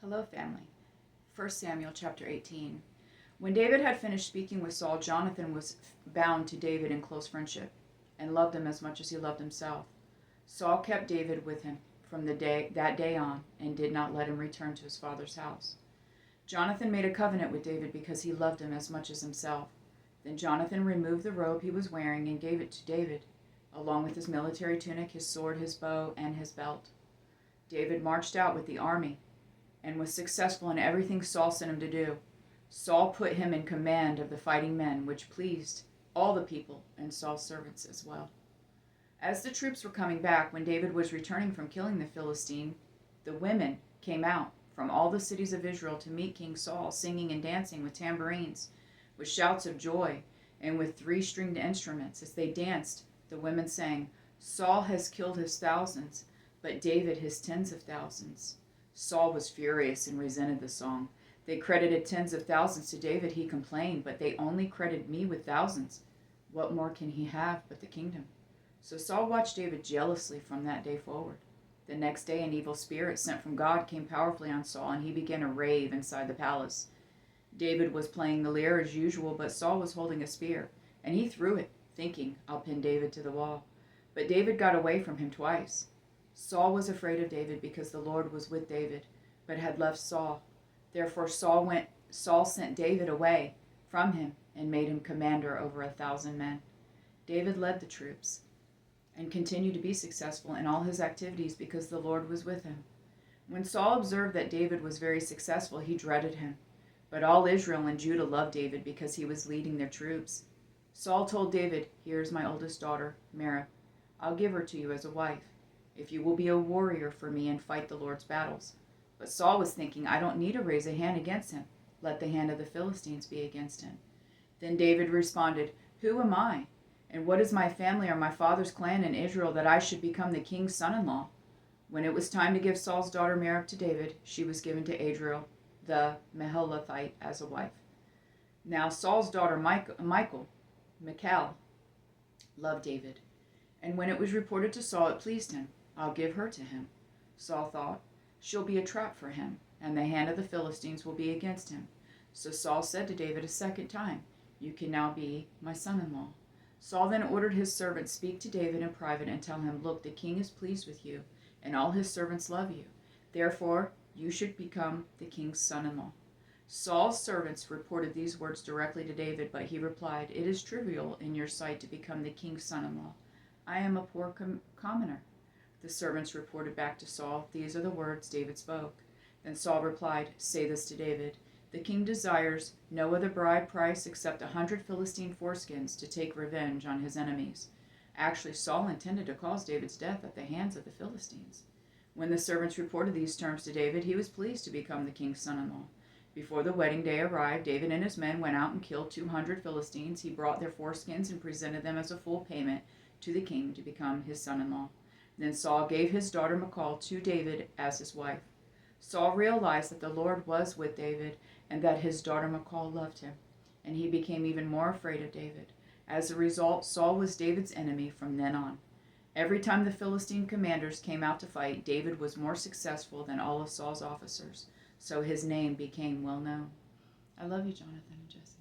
Hello, family. 1 Samuel chapter 18. When David had finished speaking with Saul, Jonathan was bound to David in close friendship and loved him as much as he loved himself. Saul kept David with him from that day on and did not let him return to his father's house. Jonathan made a covenant with David because he loved him as much as himself. Then Jonathan removed the robe he was wearing and gave it to David, along with his military tunic, his sword, his bow, and his belt. David marched out with the army and was successful in everything Saul sent him to do. Saul put him in command of the fighting men, which pleased all the people and Saul's servants as well. As the troops were coming back, when David was returning from killing the Philistine, the women came out from all the cities of Israel to meet King Saul, singing and dancing with tambourines, with shouts of joy, and with three-stringed instruments. As they danced, the women sang, "Saul has killed his thousands, but David his tens of thousands." Saul was furious and resented the song. "They credited tens of thousands to David," he complained, "but they only credit me with thousands. What more can he have but the kingdom?" So Saul watched David jealously from that day forward. The next day, an evil spirit sent from God came powerfully on Saul, and he began to rave inside the palace. David was playing the lyre as usual, but Saul was holding a spear, and he threw it, thinking, "I'll pin David to the wall." But David got away from him twice. Saul was afraid of David because the Lord was with David, but had left Saul. Therefore Saul sent David away from him and made him commander over 1,000 men. David led the troops and continued to be successful in all his activities because the Lord was with him. When Saul observed that David was very successful, he dreaded him. But all Israel and Judah loved David because he was leading their troops. Saul told David, "Here is my oldest daughter, Merab. I'll give her to you as a wife, if you will be a warrior for me and fight the Lord's battles." But Saul was thinking, "I don't need to raise a hand against him. Let the hand of the Philistines be against him." Then David responded, "Who am I? And what is my family or my father's clan in Israel that I should become the king's son-in-law?" When it was time to give Saul's daughter Merab to David, she was given to Adriel the Meholathite as a wife. Now Saul's daughter Michal, loved David. And when it was reported to Saul, it pleased him. "I'll give her to him." Saul thought, "She'll be a trap for him, and the hand of the Philistines will be against him." So Saul said to David a second time, "You can now be my son-in-law." Saul then ordered his servants, "Speak to David in private and tell him, 'Look, the king is pleased with you, and all his servants love you. Therefore, you should become the king's son-in-law.'" Saul's servants reported these words directly to David, but he replied, "It is trivial in your sight to become the king's son-in-law. I am a poor commoner." The servants reported back to Saul, "These are the words David spoke." Then Saul replied, "Say this to David, 'The king desires no other bride price except 100 Philistine foreskins to take revenge on his enemies.'" Actually, Saul intended to cause David's death at the hands of the Philistines. When the servants reported these terms to David, he was pleased to become the king's son-in-law. Before the wedding day arrived, David and his men went out and killed 200 Philistines. He brought their foreskins and presented them as a full payment to the king to become his son-in-law. Then Saul gave his daughter Michal to David as his wife. Saul realized that the Lord was with David and that his daughter Michal loved him, and he became even more afraid of David. As a result, Saul was David's enemy from then on. Every time the Philistine commanders came out to fight, David was more successful than all of Saul's officers, so his name became well known. I love you, Jonathan and Jesse.